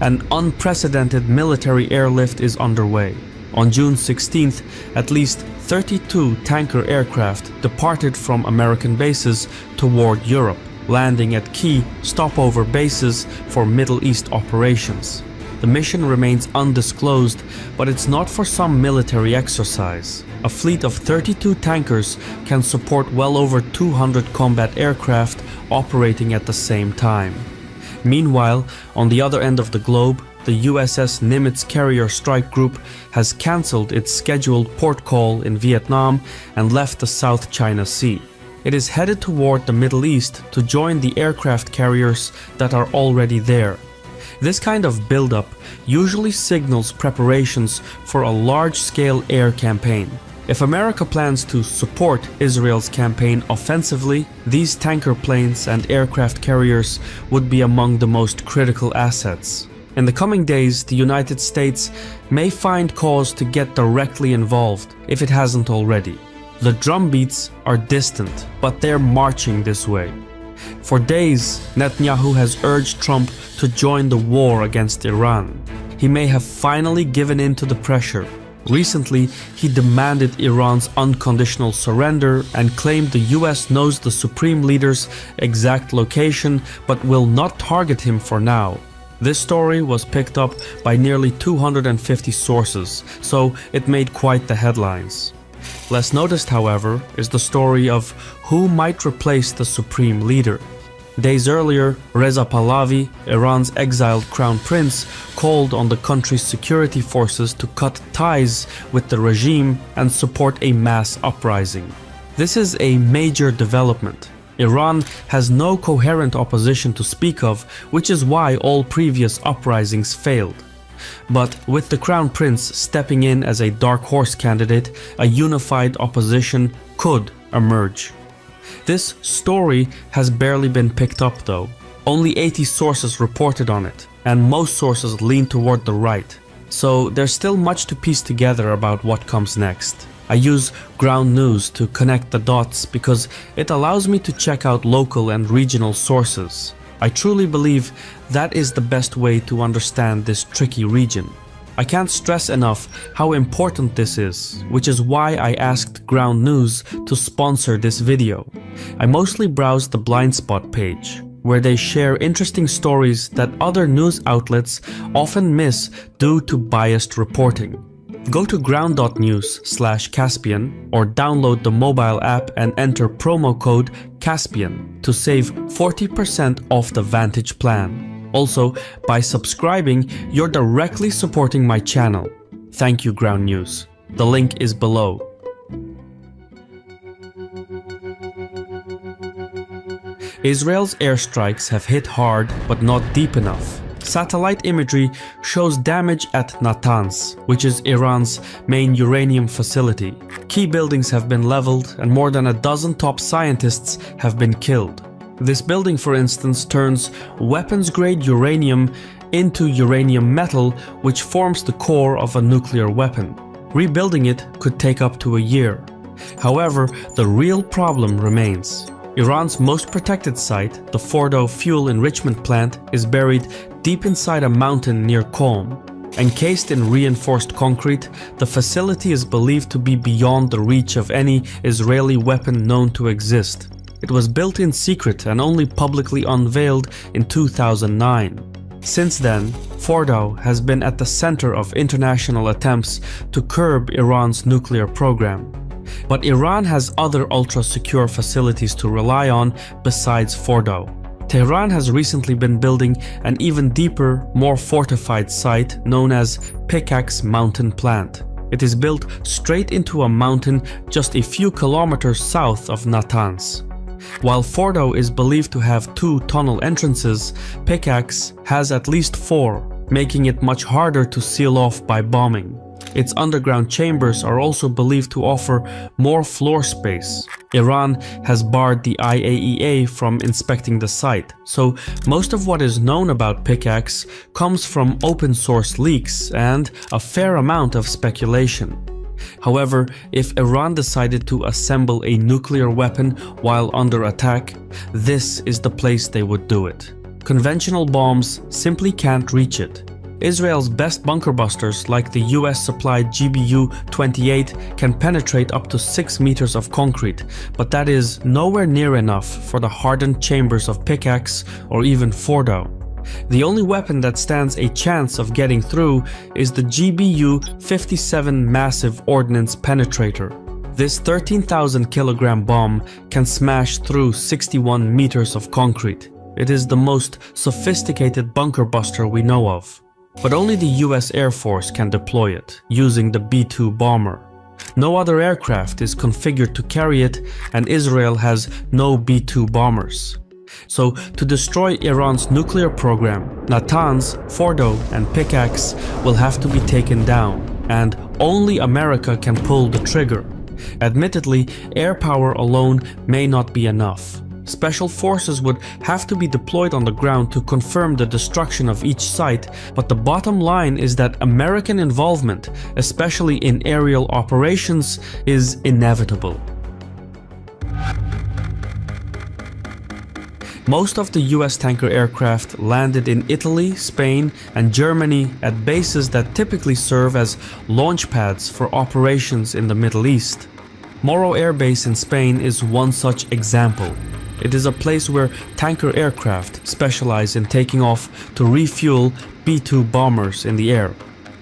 An unprecedented military airlift is underway. On June 16th, at least 32 tanker aircraft departed from American bases toward Europe, landing at key stopover bases for Middle East operations. The mission remains undisclosed, but it's not for some military exercise. A fleet of 32 tankers can support well over 200 combat aircraft operating at the same time. Meanwhile, on the other end of the globe, the USS Nimitz Carrier Strike Group has cancelled its scheduled port call in Vietnam and left the South China Sea. It is headed toward the Middle East to join the aircraft carriers that are already there. This kind of buildup usually signals preparations for a large-scale air campaign. If America plans to support Israel's campaign offensively, these tanker planes and aircraft carriers would be among the most critical assets. In the coming days, the United States may find cause to get directly involved, if it hasn't already. The drumbeats are distant, but they're marching this way. For days, Netanyahu has urged Trump to join the war against Iran. He may have finally given in to the pressure. Recently, he demanded Iran's unconditional surrender and claimed the US knows the supreme leader's exact location but will not target him for now. This story was picked up by nearly 250 sources, so it made quite the headlines. Less noticed, however, is the story of who might replace the supreme leader. Days earlier, Reza Pahlavi, Iran's exiled crown prince, called on the country's security forces to cut ties with the regime and support a mass uprising. This is a major development. Iran has no coherent opposition to speak of, which is why all previous uprisings failed. But with the crown prince stepping in as a dark horse candidate, a unified opposition could emerge. This story has barely been picked up though. Only 80 sources reported on it, and most sources lean toward the right. So there's still much to piece together about what comes next. I use ground news to connect the dots because it allows me to check out local and regional sources. I truly believe that is the best way to understand this tricky region. I can't stress enough how important this is, which is why I asked Ground News to sponsor this video. I mostly browse the blind spot page, where they share interesting stories that other news outlets often miss due to biased reporting. Go to ground.news/Caspian or download the mobile app and enter promo code Caspian to save 40% off the Vantage plan. Also, by subscribing, you're directly supporting my channel. Thank you, Ground News. The link is below. Israel's airstrikes have hit hard but not deep enough. Satellite imagery shows damage at Natanz, which is Iran's main uranium facility. Key buildings have been leveled and more than a dozen top scientists have been killed. This building, for instance, turns weapons-grade uranium into uranium metal, which forms the core of a nuclear weapon. Rebuilding it could take up to a year. However, the real problem remains. Iran's most protected site, the Fordo fuel enrichment plant, is buried deep inside a mountain near Qom. Encased in reinforced concrete, the facility is believed to be beyond the reach of any Israeli weapon known to exist. It was built in secret and only publicly unveiled in 2009. Since then, Fordo has been at the center of international attempts to curb Iran's nuclear program. But Iran has other ultra-secure facilities to rely on besides Fordo. Tehran has recently been building an even deeper, more fortified site known as Pickaxe Mountain Plant. It is built straight into a mountain just a few kilometers south of Natanz. While Fordo is believed to have 2 tunnel entrances, Pickaxe has at least 4, making it much harder to seal off by bombing. Its underground chambers are also believed to offer more floor space. Iran has barred the IAEA from inspecting the site, so most of what is known about Pickaxe comes from open source leaks and a fair amount of speculation. However, if Iran decided to assemble a nuclear weapon while under attack, this is the place they would do it. Conventional bombs simply can't reach it. Israel's best bunker busters, like the US-supplied GBU-28, can penetrate up to 6 meters of concrete, but that is nowhere near enough for the hardened chambers of pickaxe or even Fordo. The only weapon that stands a chance of getting through is the GBU-57 massive ordnance penetrator. This 13,000 kilogram bomb can smash through 61 meters of concrete. It is the most sophisticated bunker buster we know of. But only the US Air Force can deploy it, using the B-2 bomber. No other aircraft is configured to carry it, and Israel has no B-2 bombers. So, to destroy Iran's nuclear program, Natanz, Fordo, and Pickaxe will have to be taken down, and only America can pull the trigger. Admittedly, air power alone may not be enough. Special forces would have to be deployed on the ground to confirm the destruction of each site, but the bottom line is that American involvement, especially in aerial operations, is inevitable. Most of the US tanker aircraft landed in Italy, Spain, and Germany at bases that typically serve as launch pads for operations in the Middle East. Morro Air Base in Spain is one such example. It is a place where tanker aircraft specialize in taking off to refuel B-2 bombers in the air.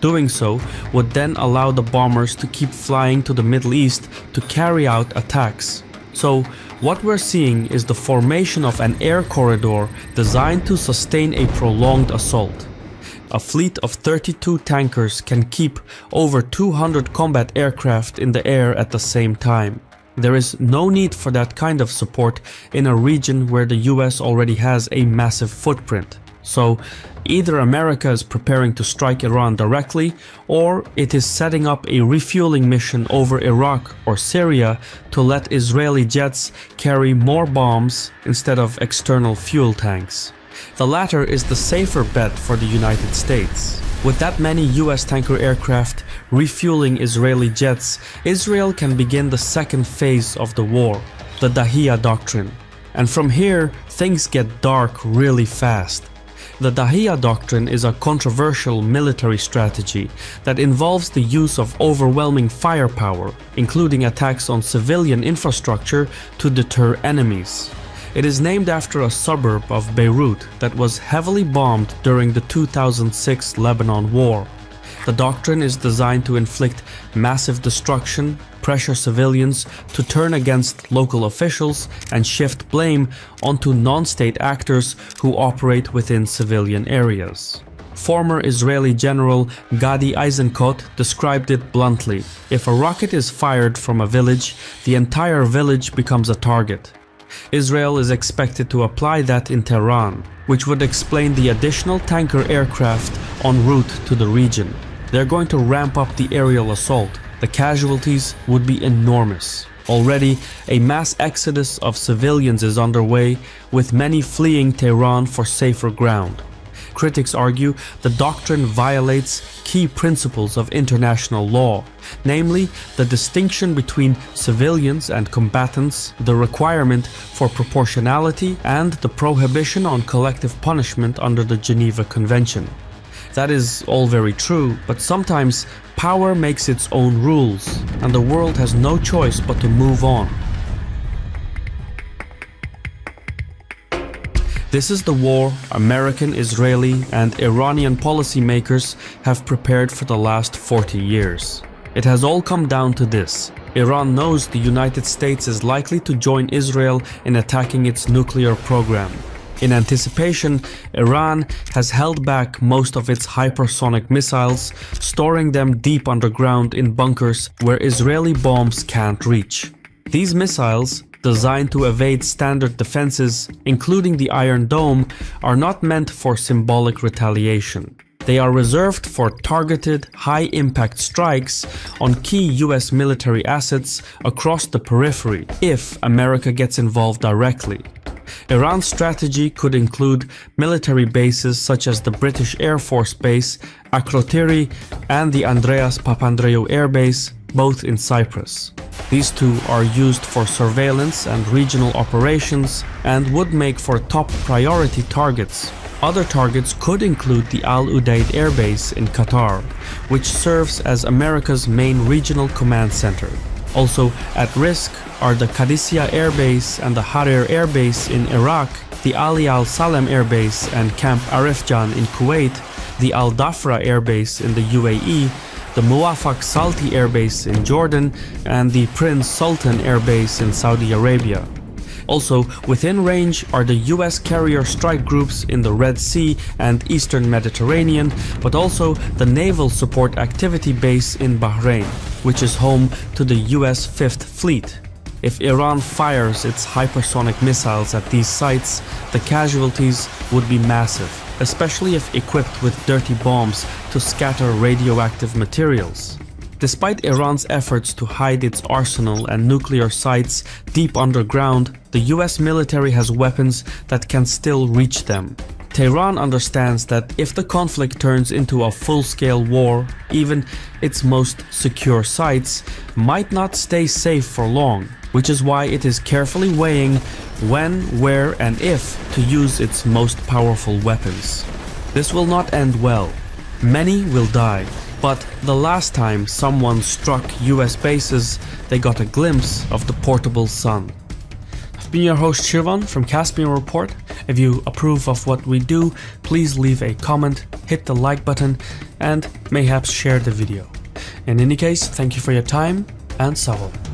Doing so would then allow the bombers to keep flying to the Middle East to carry out attacks. So, what we're seeing is the formation of an air corridor designed to sustain a prolonged assault. A fleet of 32 tankers can keep over 200 combat aircraft in the air at the same time. There is no need for that kind of support in a region where the US already has a massive footprint. So, either America is preparing to strike Iran directly, or it is setting up a refueling mission over Iraq or Syria to let Israeli jets carry more bombs instead of external fuel tanks. The latter is the safer bet for the United States. With that many US tanker aircraft refueling Israeli jets, Israel can begin the second phase of the war, the Dahiya Doctrine. And from here, things get dark really fast. The Dahiya Doctrine is a controversial military strategy that involves the use of overwhelming firepower, including attacks on civilian infrastructure to deter enemies. It is named after a suburb of Beirut that was heavily bombed during the 2006 Lebanon War. The doctrine is designed to inflict massive destruction, pressure civilians to turn against local officials, and shift blame onto non-state actors who operate within civilian areas. Former Israeli General Gadi Eisenkot described it bluntly: if a rocket is fired from a village, the entire village becomes a target. Israel is expected to apply that in Tehran, which would explain the additional tanker aircraft en route to the region. They're going to ramp up the aerial assault. The casualties would be enormous. Already, a mass exodus of civilians is underway, with many fleeing Tehran for safer ground. Critics argue the doctrine violates key principles of international law, namely the distinction between civilians and combatants, the requirement for proportionality, and the prohibition on collective punishment under the Geneva Convention. That is all very true, but sometimes power makes its own rules, and the world has no choice but to move on. This is the war American, Israeli, and Iranian policymakers have prepared for the last 40 years. It has all come down to this: Iran knows the United States is likely to join Israel in attacking its nuclear program. In anticipation, Iran has held back most of its hypersonic missiles, storing them deep underground in bunkers where Israeli bombs can't reach. These missiles, designed to evade standard defenses, including the Iron Dome, are not meant for symbolic retaliation. They are reserved for targeted, high-impact strikes on key US military assets across the periphery if America gets involved directly. Iran's strategy could include military bases such as the British Air Force Base, Akrotiri, and the Andreas Papandreou Air Base, both in Cyprus. These two are used for surveillance and regional operations and would make for top priority targets. Other targets could include the Al Udeid Air Base in Qatar, which serves as America's main regional command center. Also at risk are the Qadisiyah Air Base and the Harir Air Base in Iraq, the Ali Al Salem Air Base and Camp Arifjan in Kuwait, the Al Dhafra Air Base in the UAE, the Muwafaq Salti Air Base in Jordan, and the Prince Sultan Air Base in Saudi Arabia. Also within range are the US carrier strike groups in the Red Sea and Eastern Mediterranean, but also the Naval Support Activity Base in Bahrain, which is home to the US Fifth Fleet. If Iran fires its hypersonic missiles at these sites, the casualties would be massive, especially if equipped with dirty bombs to scatter radioactive materials. Despite Iran's efforts to hide its arsenal and nuclear sites deep underground, the US military has weapons that can still reach them. Tehran understands that if the conflict turns into a full-scale war, even its most secure sites might not stay safe for long, which is why it is carefully weighing when, where, and if to use its most powerful weapons. This will not end well. Many will die, but the last time someone struck US bases, they got a glimpse of the portable sun. I've been your host Shirvan from Caspian Report. If you approve of what we do, please leave a comment, hit the like button, and mayhaps share the video. In any case, thank you for your time, and Sawal.